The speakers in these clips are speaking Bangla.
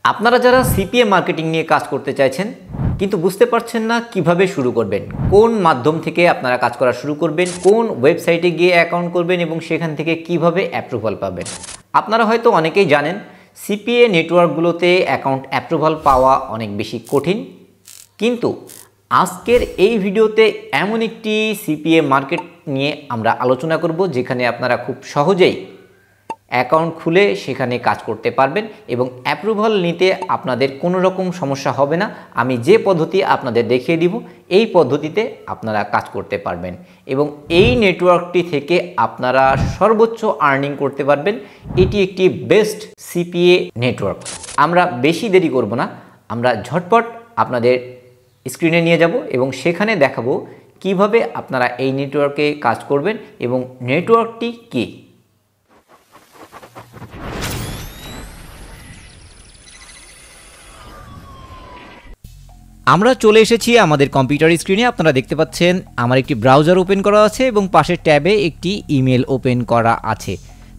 আপনারা যারা সিপিএ মার্কেটিং নিয়ে কাজ করতে চাইছেন কিন্তু বুঝতে পারছেন না কিভাবে শুরু করবেন, কোন মাধ্যম থেকে আপনারা কাজ করা শুরু করবেন, কোন ওয়েবসাইটে গিয়ে অ্যাকাউন্ট করবেন এবং সেখান থেকে কিভাবে অ্যাপ্রুভাল পাবেন। আপনারা হয়তো অনেকেই জানেন সিপিএ নেটওয়ার্কগুলোতে অ্যাকাউন্ট অ্যাপ্রুভাল পাওয়া অনেক বেশি কঠিন, কিন্তু আজকের এই ভিডিওতে এমন একটি সিপিএ মার্কেট নিয়ে আমরা আলোচনা করব যেখানে আপনারা খুব সহজেই অ্যাকাউন্ট খুলে সেখানে কাজ করতে পারবেন এবং অ্যাপ্রুভাল নিতে আপনাদের কোনো রকম সমস্যা হবে না। আমি যে পদ্ধতি আপনাদের দেখিয়ে দিব এই পদ্ধতিতে আপনারা কাজ করতে পারবেন এবং এই নেটওয়ার্কটি থেকে আপনারা সর্বোচ্চ আর্নিং করতে পারবেন। এটি একটি বেস্ট সিপিএ নেটওয়ার্ক। আমরা বেশি দেরি করব না, আমরা ঝটপট আপনাদের স্ক্রিনে নিয়ে যাব এবং সেখানে দেখাবো কিভাবে আপনারা এই নেটওয়ার্কে কাজ করবেন এবং নেটওয়ার্কটি কী। আমরা চলে এসেছি আমাদের কম্পিউটার স্ক্রিনে। আপনারা দেখতে পাচ্ছেন আমার একটি ব্রাউজার ওপেন করা আছে এবং পাশের ট্যাবে একটি ইমেল ওপেন করা আছে।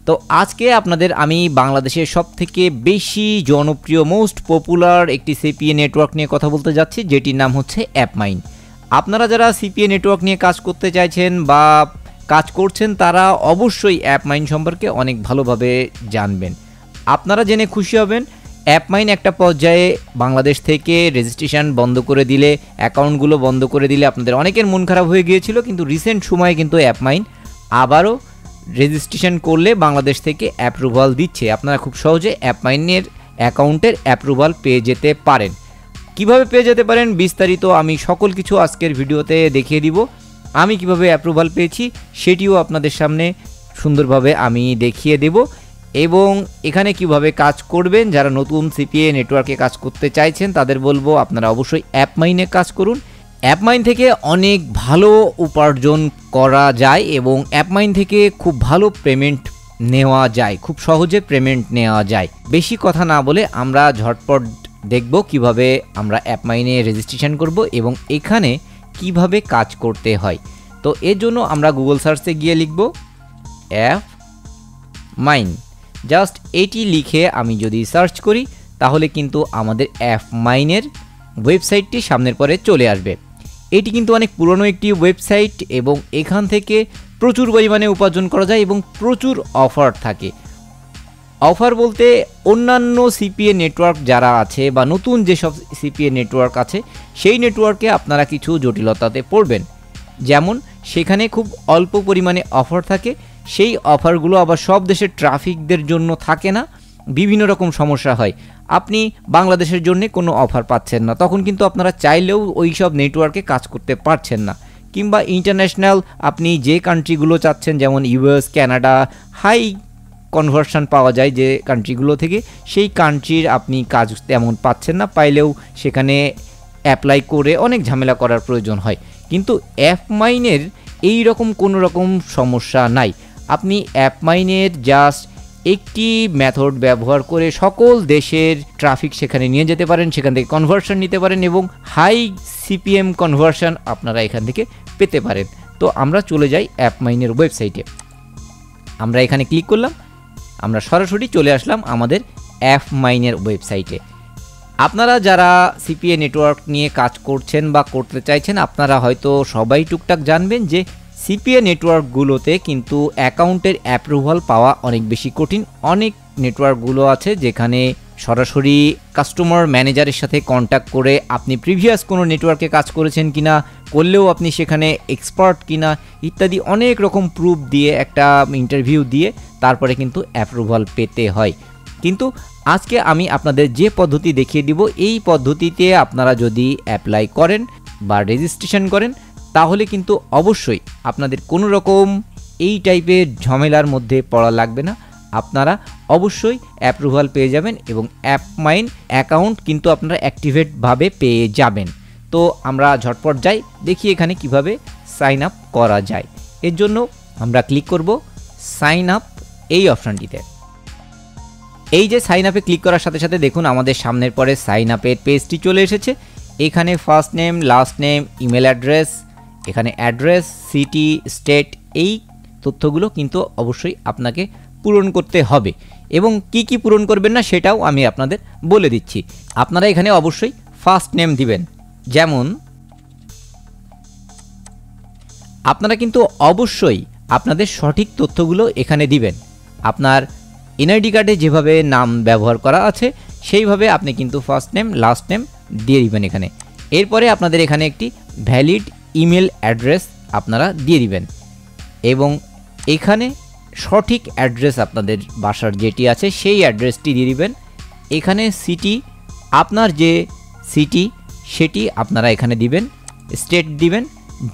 তো আজকে আপনাদের আমি বাংলাদেশের সবথেকে বেশি জনপ্রিয় মোস্ট পপুলার একটি সিপিএ নেটওয়ার্ক নিয়ে কথা বলতে যাচ্ছি, যেটির নাম হচ্ছে অ্যাপমাইন। আপনারা যারা সিপিএ নেটওয়ার্ক নিয়ে কাজ করতে চাইছেন বা কাজ করছেন তারা অবশ্যই অ্যাপমাইন সম্পর্কে অনেক ভালোভাবে জানবেন। আপনারা জেনে খুশি হবেন অ্যাপমাইন একটা পর্যায়ে বাংলাদেশ থেকে রেজিস্ট্রেশন বন্ধ করে দিলে, অ্যাকাউন্টগুলো বন্ধ করে দিলে আপনাদের অনেকের মন খারাপ হয়ে গিয়েছিল, কিন্তু রিসেন্ট সময়ে কিন্তু অ্যাপমাইন আবারও রেজিস্ট্রেশন করলে বাংলাদেশ থেকে অ্যাপ্রুভাল দিচ্ছে। আপনারা খুব সহজে অ্যাপমাইনের অ্যাকাউন্টের অ্যাপ্রুভাল পেয়ে যেতে পারেন। কিভাবে পেয়ে যেতে পারেন বিস্তারিত আমি সকল কিছু আজকের ভিডিওতে দেখিয়ে দিব। আমি কিভাবে অ্যাপ্রুভাল পেয়েছি সেটিও আপনাদের সামনে সুন্দরভাবে আমি দেখিয়ে দেব এবং এখানে কিভাবে কাজ করবেন। যারা নতুন সিপিএ নেটওয়ার্কে কাজ করতে চাইছেন তাদের বলবো আপনারা অবশ্যই অ্যাপমাইনে কাজ করুন। অ্যাপমাইন থেকে অনেক ভালো উপার্জন করা যায় এবং অ্যাপমাইন থেকে খুব ভালো পেমেন্ট নেওয়া যায়, খুব সহজে পেমেন্ট নেওয়া যায়। বেশি কথা না বলে আমরা ঝটপট দেখব কিভাবে আমরা অ্যাপমাইনে রেজিস্ট্রেশন করব এবং এখানে কিভাবে কাজ করতে হয়। তো এর জন্য আমরা গুগল সার্চে গিয়ে লিখব অ্যাপমাইন। জাস্ট এটি লিখে আমি যদি সার্চ করি তাহলে কিন্তু আমাদের অ্যাপমাইনের ওয়েবসাইটটি সামনের পরে চলে আসবে। এটি কিন্তু অনেক পুরনো একটি ওয়েবসাইট এবং এখান থেকে প্রচুর পরিমাণে উপার্জন করা যায় এবং প্রচুর অফার থাকে। অফার বলতে অন্যান্য সিপিএ নেটওয়ার্ক যারা আছে বা নতুন যেসব সিপিএ নেটওয়ার্ক আছে সেই নেটওয়ার্কে আপনারা কিছু জটিলতাতে পড়বেন, যেমন সেখানে খুব অল্প পরিমাণে অফার থাকে। সেই অফারগুলো আবার সব দেশের ট্রাফিকদের জন্য থাকে না, বিভিন্ন রকম সমস্যা হয়। আপনি বাংলাদেশের জন্য কোনো অফার পাচ্ছেন না, তখন কিন্তু আপনারা চাইলেও ওই সব নেটওয়ার্কে কাজ করতে পারছেন না। কিংবা ইন্টারন্যাশনাল আপনি যে কান্ট্রিগুলো চাচ্ছেন যেমন ইউএস, কানাডা, হাই কনভার্সন পাওয়া যায় যে কান্ট্রিগুলো থেকে, সেই কান্ট্রির আপনি কাজ তেমন পাচ্ছেন না, পাইলেও সেখানে অ্যাপ্লাই করে অনেক ঝামেলা করার প্রয়োজন হয়। কিন্তু অ্যাপমাইনের এই রকম কোনো রকম সমস্যা নাই। আপনি অ্যাপমাইনের জাস্ট একটি মেথড ব্যবহার করে সকল দেশের ট্রাফিক সেখানে নিয়ে যেতে পারেন, সেখান থেকে কনভার্সন নিতে পারেন এবং হাই সিপিএম কনভার্সন আপনারা এখান থেকে পেতে পারেন। তো আমরা চলে যাই অ্যাপমাইনের ওয়েবসাইটে। আমরা এখানে ক্লিক করলাম, আমরা সরাসরি চলে আসলাম আমাদের অ্যাপমাইনের ওয়েবসাইটে। আপনারা যারা সিপিএ নেটওয়ার্ক নিয়ে কাজ করছেন বা করতে চাইছেন আপনারা হয়তো সবাই টুকটাক জানবেন যে সিপিএ নেটওয়ার্কগুলোতে কিন্তু অ্যাকাউন্টের অ্যাপ্রুভাল পাওয়া অনেক বেশি কঠিন। অনেক নেটওয়ার্কগুলো আছে যেখানে সরাসরি কাস্টমার ম্যানেজারের সাথে কন্ট্যাক্ট করে আপনি প্রিভিয়াস কোনো নেটওয়ার্কে কাজ করেছেন কিনা, করলেও আপনি সেখানে এক্সপার্ট কিনা ইত্যাদি অনেক রকম প্রুফ দিয়ে একটা ইন্টারভিউ দিয়ে তারপরে কিন্তু অ্যাপ্রুভাল পেতে হয়। কিন্তু আজকে আমি আপনাদের যে পদ্ধতি দেখিয়ে দিব এই পদ্ধতিতে আপনারা যদি অ্যাপ্লাই করেন বা রেজিস্ট্রেশন করেন তাহলে কিন্তু অবশ্যই আপনাদের কোনো রকম এই টাইপের ঝামেলার মধ্যে পড়া লাগবে না। আপনারা অবশ্যই অ্যাপ্রুভাল পেয়ে যাবেন এবং অ্যাপমাইন অ্যাকাউন্ট কিন্তু আপনারা অ্যাক্টিভেটভাবে পেয়ে যাবেন। তো আমরা ঝটপট যাই, দেখি এখানে কিভাবে সাইন আপ করা যায়। এর জন্য আমরা ক্লিক করব সাইন আপ এই অপশানটিতে। এই যে সাইন আপে ক্লিক করার সাথে সাথে দেখুন আমাদের সামনের পরে সাইন আপের পেজটি চলে এসেছে। এখানে first name, last name, email address, এখানে অ্যাড্রেস, সিটি, স্টেট, এই তথ্যগুলো কিন্তু অবশ্যই আপনাকে পূরণ করতে হবে এবং কি কি পূরণ করবেন না সেটাও আমি আপনাদের বলে দিচ্ছি। আপনারা এখানে অবশ্যই ফার্স্ট নেম দিবেন, যেমন আপনারা কিন্তু অবশ্যই আপনাদের সঠিক তথ্যগুলো এখানে দিবেন। আপনার এনআইডি কার্ডে যেভাবে নাম ব্যবহার করা আছে সেইভাবে আপনি কিন্তু ফার্স্ট নেম লাস্ট নেম দিয়ে দিবেন এখানে। এরপরে আপনাদের এখানে একটি ভ্যালিড ইমেল অ্যাড্রেস আপনারা দিয়ে দিবেন এবং এখানে সঠিক অ্যাড্রেস আপনাদের বাসার যেটি আছে সেই অ্যাড্রেসটি দিয়ে দিবেন। এখানে সিটি, আপনার যে সিটি সেটি আপনারা এখানে দিবেন, স্টেট দিবেন,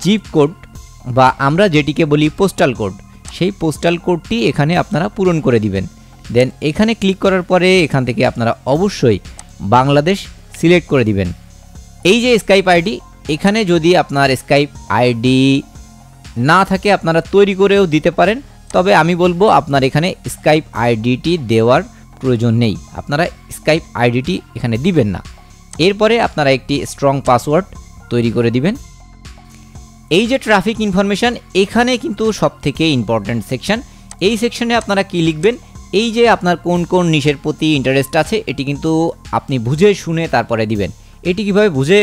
জিপ কোড বা আমরা যেটিকে বলি পোস্টাল কোড, সেই পোস্টাল কোডটি এখানে আপনারা পূরণ করে দিবেন। দেন এখানে ক্লিক করার পরে এখান থেকে আপনারা অবশ্যই বাংলাদেশ সিলেক্ট করে দিবেন। এই যে স্কাইপ আইডি, এখানে যদি আপনার স্কাইপ আইডি না থাকে আপনারা তৈরি করেও দিতে পারেন, তবে আমি বলবো আপনার এখানে স্কাইপ আইডিটি দেওয়ার প্রয়োজন নেই, আপনারা স্কাইপ আইডিটি এখানে দিবেন না। এরপরে আপনারা একটি স্ট্রং পাসওয়ার্ড তৈরি করে দিবেন। এই যে ট্রাফিক ইনফরমেশান, এখানে কিন্তু সবথেকে ইম্পর্ট্যান্ট সেকশন। এই সেকশনে আপনারা কি লিখবেন, এই যে আপনার কোন কোন নিশের প্রতি ইন্টারেস্ট আছে এটি কিন্তু আপনি বুঝে শুনে তারপরে দিবেন। এটি কিভাবে বুঝে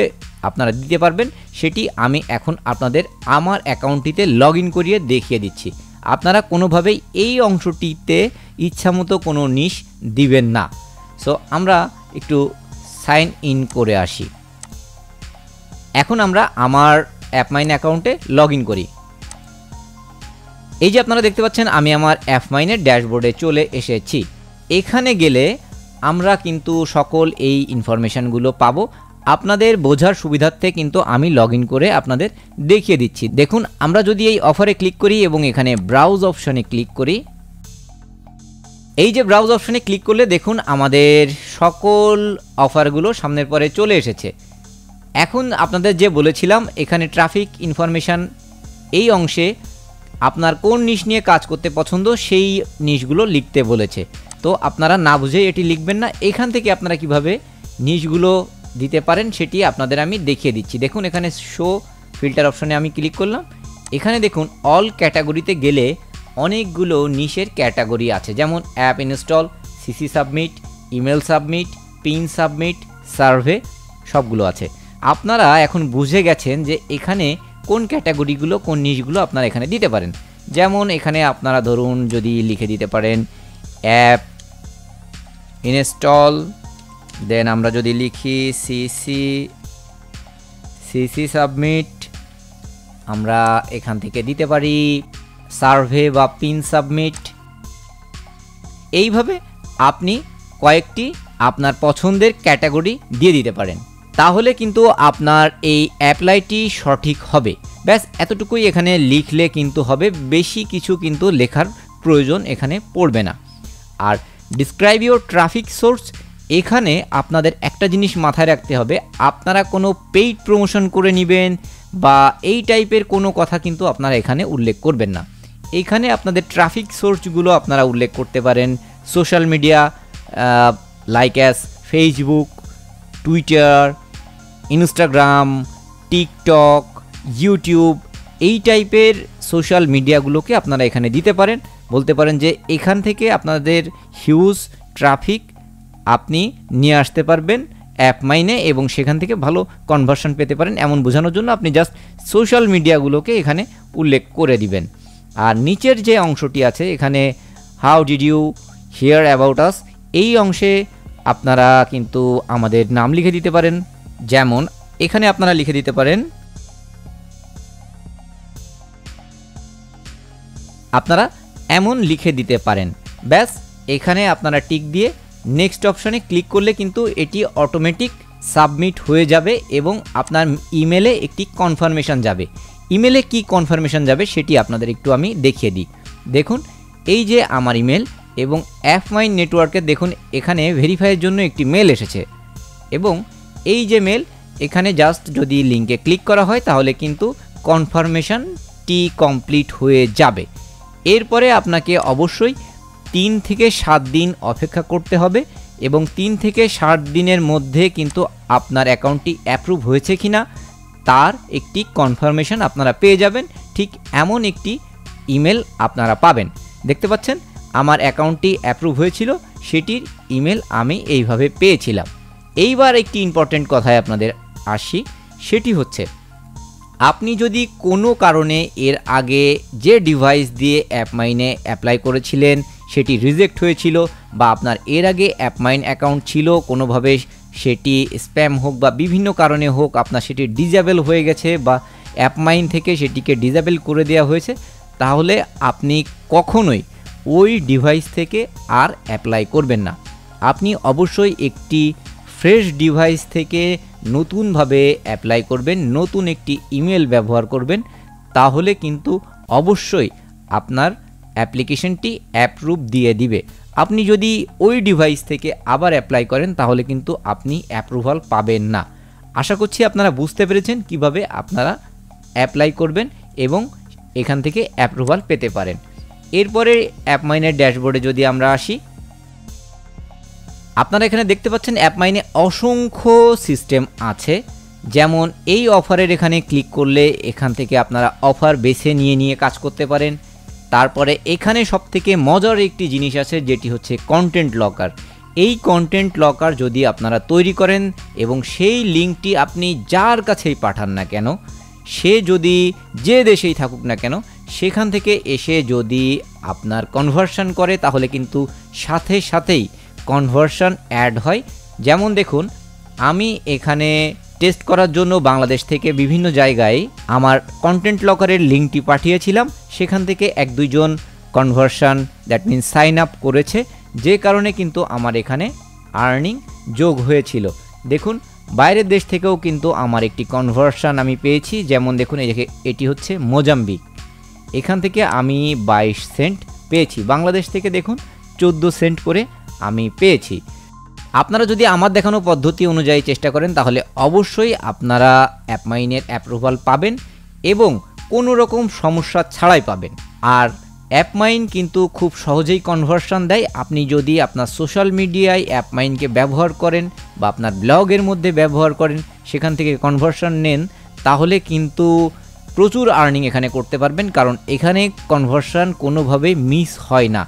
আপনারা দিতে পারবেন সেটি আমি এখন আপনাদের আমার অ্যাকাউন্টটিতে লগ ইন করিয়ে দেখিয়ে দিচ্ছি। আপনারা কোনোভাবেই এই অংশটিতে ইচ্ছামতো কোনো নিশ দিবেন না। সো আমরা একটু সাইন ইন করে আসি। এখন আমরা আমার অ্যাপমাইন অ্যাকাউন্টে লগ ইন করি। এই যে আপনারা দেখতে পাচ্ছেন আমি আমার অ্যাপমাইনের ড্যাশবোর্ডে চলে এসেছি। এখানে গেলে আমরা কিন্তু সকল এই ইনফরমেশানগুলো পাবো। আপনাদের বোঝার সুবিধার্থে কিন্তু আমি লগ ইন করে আপনাদের দেখিয়ে দিচ্ছি। দেখুন, আমরা যদি এই অফারে ক্লিক করি এবং এখানে ব্রাউজ অপশনে ক্লিক করি, এই যে ব্রাউজ অপশনে ক্লিক করলে দেখুন আমাদের সকল অফারগুলো সামনের পরে চলে এসেছে। এখন আপনাদের যে বলেছিলাম এখানে ট্রাফিক ইনফরমেশান এই অংশে আপনার কোন নিশ নিয়ে কাজ করতে পছন্দ সেই নিশগুলো লিখতে বলেছে। তো আপনারা না বুঝে এটি লিখবেন না। এখান থেকে আপনারা কিভাবে নিশগুলো দিতে পারেন সেটি আপনাদের আমি দেখিয়ে দিচ্ছি। দেখুন এখানে শো ফিল্টার অপশনে আমি ক্লিক করলাম। এখানে দেখুন অল ক্যাটাগরিতে গেলে অনেকগুলো নিশের ক্যাটাগরি আছে, যেমন app install, CC submit, email submit, pin submit, survey, সবগুলো আছে। আপনারা এখন বুঝে গেছেন যে এখানে কোন ক্যাটাগরিগুলো কোন নিশগুলো আপনারা এখানে দিতে পারেন। যেমন এখানে আপনারা ধরুন যদি লিখে দিতে পারেন অ্যাপ ইনস্টল, দেন আমরা যদি লিখি সিসি সাবমিট, আমরা এখান থেকে দিতে পারি সার্ভে বা পিন সাবমিট। এইভাবে আপনি কয়েকটি আপনার পছন্দের ক্যাটাগরি দিয়ে দিতে পারেন, তাহলে কিন্তু আপনার এই অ্যাপ্লাইটি সঠিক হবে। ব্যাস এতটুকুই এখানে লিখলে কিন্তু হবে, বেশি কিছু কিন্তু লেখার প্রয়োজন এখানে পড়বে না। আর ডিসক্রাইব ইউর ট্রাফিক সোর্স, এখানে আপনাদের একটা জিনিস মাথায় রাখতে হবে, আপনারা কোনো পেইড প্রমোশন করে নেবেন বা এই টাইপের কোনো কথা কিন্তু আপনারা এখানে উল্লেখ করবেন না। এখানে আপনাদের ট্রাফিক সোর্সগুলো আপনারা উল্লেখ করতে পারেন social media like as Facebook, Twitter, Instagram, TikTok, YouTube, এই টাইপের সোশ্যাল মিডিয়াগুলোকে আপনারা এখানে দিতে পারেন। বলতে পারেন যে এখান থেকে আপনাদের হিউজ ট্রাফিক আপনি নিয়ে আসতে পারবেন অ্যাপমাইনে এবং সেখান থেকে ভালো কনভার্সন পেতে পারেন, এমন বোঝানোর জন্য আপনি জাস্ট সোশ্যাল মিডিয়াগুলোকে এখানে উল্লেখ করে দিবেন। আর নিচের যে অংশটি আছে এখানে how did you hear about us, এই অংশে আপনারা কিন্তু আমাদের নাম লিখে দিতে পারেন। যেমন এখানে আপনারা লিখে দিতে পারেন, আপনারা এমন লিখে দিতে পারেন। ব্যাস এখানে আপনারা টিক দিয়ে নেক্সট অপশনে ক্লিক করলে কিন্তু এটি অটোমেটিক সাবমিট হয়ে যাবে এবং আপনার ইমেলে একটি কনফার্মেশন যাবে। ইমেলে কি কনফার্মেশন যাবে সেটি আপনাদের একটু আমি দেখিয়ে দিই। দেখুন এই যে আমার ইমেল এবং অ্যাপমাইন নেটওয়ার্কের দেখুন এখানে ভেরিফাইয়ের জন্য একটি মেল এসেছে এবং এই যে মেল এখানে জাস্ট যদি লিঙ্কে ক্লিক করা হয় তাহলে কিন্তু কনফার্মেশনটি কমপ্লিট হয়ে যাবে। এরপরে আপনাকে অবশ্যই 3 থেকে 7 দিন অপেক্ষা করতে হবে এবং 3 থেকে 7 দিনের মধ্যে কিন্তু আপনার অ্যাকাউন্টটি অ্যাপ্রুভ হয়েছে কিনা তার একটি কনফার্মেশন আপনারা পেয়ে যাবেন। ঠিক এমন একটি ইমেল আপনারা পাবেন। দেখতে পাচ্ছেন আমার অ্যাকাউন্টটি অ্যাপ্রুভ হয়েছিল সেটির ইমেল আমি এইভাবে পেয়েছিলাম। এইবার একটি ইম্পর্টেন্ট কথায় আপনাদের আসি, সেটি হচ্ছে আপনি যদি কোনো কারণে এর আগে যে ডিভাইস দিয়ে অ্যাপমাইনে অ্যাপ্লাই করেছিলেন সেটি রিজেক্ট হয়েছিল, বা আপনার এর আগে অ্যাপমাইন অ্যাকাউন্ট ছিল, কোনোভাবে সেটি স্প্যাম হোক বা বিভিন্ন কারণে হোক আপনার সেটি ডিজেবল হয়ে গেছে বা অ্যাপমাইন থেকে সেটিকে ডিজেবল করে দেওয়া হয়েছে, তাহলে আপনি কখনোই ওই ডিভাইস থেকে আর অ্যাপ্লাই করবেন না। আপনি অবশ্যই একটি ফ্রেশ ডিভাইস থেকে নতুনভাবে অ্যাপ্লাই করবেন, নতুন একটি ইমেল ব্যবহার করবেন, তাহলে কিন্তু অবশ্যই আপনার অ্যাপ্লিকেশনটি অ্যাপ্রুভ দিয়ে দিবে। আপনি যদি ওই ডিভাইস থেকে আবার অ্যাপ্লাই করেন তাহলে কিন্তু আপনি অ্যাপ্রুভাল পাবেন না। আশা করছি আপনারা বুঝতে পেরেছেন কিভাবে আপনারা অ্যাপ্লাই করবেন এবং এখান থেকে অ্যাপ্রুভাল পেতে পারেন। এরপরে অ্যাপমাইনের ড্যাশবোর্ডে যদি আমরা আসি, আপনারা এখানে দেখতে পাচ্ছেন অ্যাপমাইনে অসংখ্য সিস্টেম আছে। যেমন এই অফারের এখানে ক্লিক করলে এখান থেকে আপনারা অফার বেছে নিয়ে কাজ করতে পারেন। তারপরে এখানে সবথেকে মজার একটি জিনিস আছে, যেটি হচ্ছে কন্টেন্ট লকার। এই কন্টেন্ট লকার যদি আপনারা তৈরি করেন এবং সেই লিঙ্কটি আপনি যার কাছেই পাঠান না কেন, সে যদি যে দেশেই থাকুক না কেন, সেখান থেকে এসে যদি আপনার কনভার্সন করে তাহলে কিন্তু সাথে সাথেই কনভার্সন অ্যাড হয়। যেমন দেখুন, আমি এখানে টেস্ট করার জন্য বাংলাদেশ থেকে বিভিন্ন জায়গায় আমার কন্টেন্ট লকারের লিঙ্কটি পাঠিয়েছিলাম, সেখান থেকে 1-2 জন conversion that means sign up করেছে, যে কারণে কিন্তু আমার এখানে আর্নিং যোগ হয়েছিল। দেখুন, বাইরের দেশ থেকেও কিন্তু আমার একটি কনভার্সন আমি পেয়েছি। যেমন দেখুন, এটি হচ্ছে মোজাম্বিক, এখান থেকে আমি 22 সেন্ট পেয়েছি। বাংলাদেশ থেকে দেখুন 14 সেন্ট করে আমি পেয়েছি। আপনারা যদি আমার দেখানো পদ্ধতি অনুযায়ী চেষ্টা করেন তাহলে অবশ্যই আপনারা অ্যাপমাইনের অ্যাপ্রুভাল পাবেন এবং কোনো রকম সমস্যা ছাড়াই পাবেন। আর অ্যাপমাইন কিন্তু খুব সহজেই কনভার্সন দেয়। আপনি যদি আপনার সোশ্যাল মিডিয়ায় অ্যাপমাইনকে ব্যবহার করেন বা আপনার ব্লগের মধ্যে ব্যবহার করেন, সেখান থেকে কনভার্সন নেন, তাহলে কিন্তু প্রচুর আর্নিং এখানে করতে পারবেন, কারণ এখানে কনভার্সন কোনোভাবে মিস হয় না।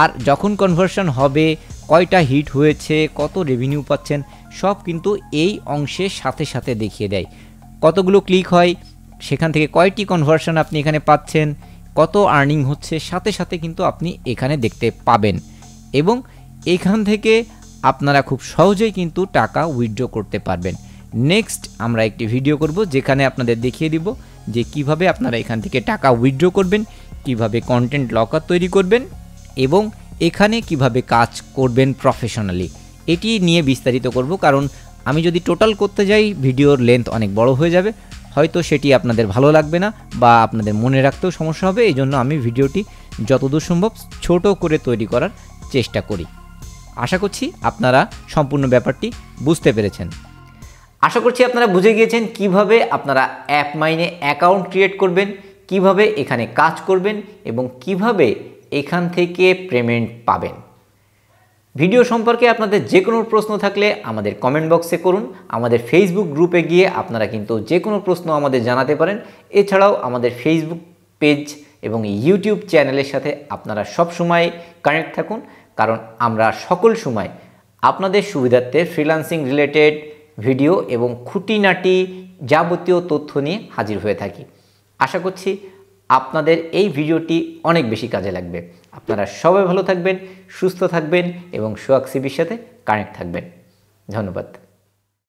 আর যখন কনভার্সন হবে, কয়টা হিট হয়েছে, কত রেভিনিউ পাচ্ছেন, সব কিন্তু এই অংশের সাথে সাথে দেখিয়ে দেয়। কতগুলো ক্লিক হয়, সেখান থেকে কয়টি কনভার্সন আপনি এখানে পাচ্ছেন, কত আর্নিং হচ্ছে, সাথে সাথে কিন্তু আপনি এখানে দেখতে পাবেন। এবং এখান থেকে আপনারা খুব সহজেই কিন্তু টাকা উইথড্র করতে পারবেন। নেক্সট আমরা একটি ভিডিও করব যেখানে আপনাদের দেখিয়ে দিব যে কিভাবে আপনারা এখান থেকে টাকা উইথড্র করবেন, কিভাবে কন্টেন্ট লকার তৈরি করবেন এবং এখানে কিভাবে কাজ করবেন প্রফেশনালি। এটি নিয়ে বিস্তারিত করব, কারণ আমি যদি টোটাল করতে যাই ভিডিওর লেন্থ অনেক বড় হয়ে যাবে, হয়তো সেটি আপনাদের ভালো লাগবে না বা আপনাদের মনে রাখতেও সমস্যা হবে। এই জন্য আমি ভিডিওটি যতদূর সম্ভব ছোট করে তৈরি করার চেষ্টা করি। আশা করছি আপনারা সম্পূর্ণ ব্যাপারটি বুঝতে পেরেছেন। আশা করছি আপনারা বুঝে গিয়েছেন কিভাবে আপনারা অ্যাপমাইনে অ্যাকাউন্ট ক্রিয়েট করবেন, কিভাবে এখানে কাজ করবেন এবং কিভাবে এখান থেকে পেমেন্ট পাবেন। ভিডিও সম্পর্কে আপনাদের যে কোনো প্রশ্ন থাকলে আমাদের কমেন্ট বক্সে করুন। আমাদের ফেসবুক গ্রুপে গিয়ে আপনারা কিন্তু যে কোনো প্রশ্ন আমাদের জানাতে পারেন। এছাড়াও আমাদের ফেসবুক পেজ এবং ইউটিউব চ্যানেলের সাথে আপনারা সব সময় কানেক্ট থাকুন, কারণ আমরা সকল সময় আপনাদের সুবিধার্থে ফ্রিল্যান্সিং রিলেটেড ভিডিও এবং খুঁটিনাটি যাবতীয় তথ্য নিয়ে হাজির হয়ে থাকি। আশা করছি আপনাদের এই ভিডিওটি অনেক বেশি কাজে লাগবে। আপনারা সবাই ভালো থাকবেন, সুস্থ থাকবেন এবং সোহাগ সিবির সাথে কানেক্ট থাকবেন। ধন্যবাদ।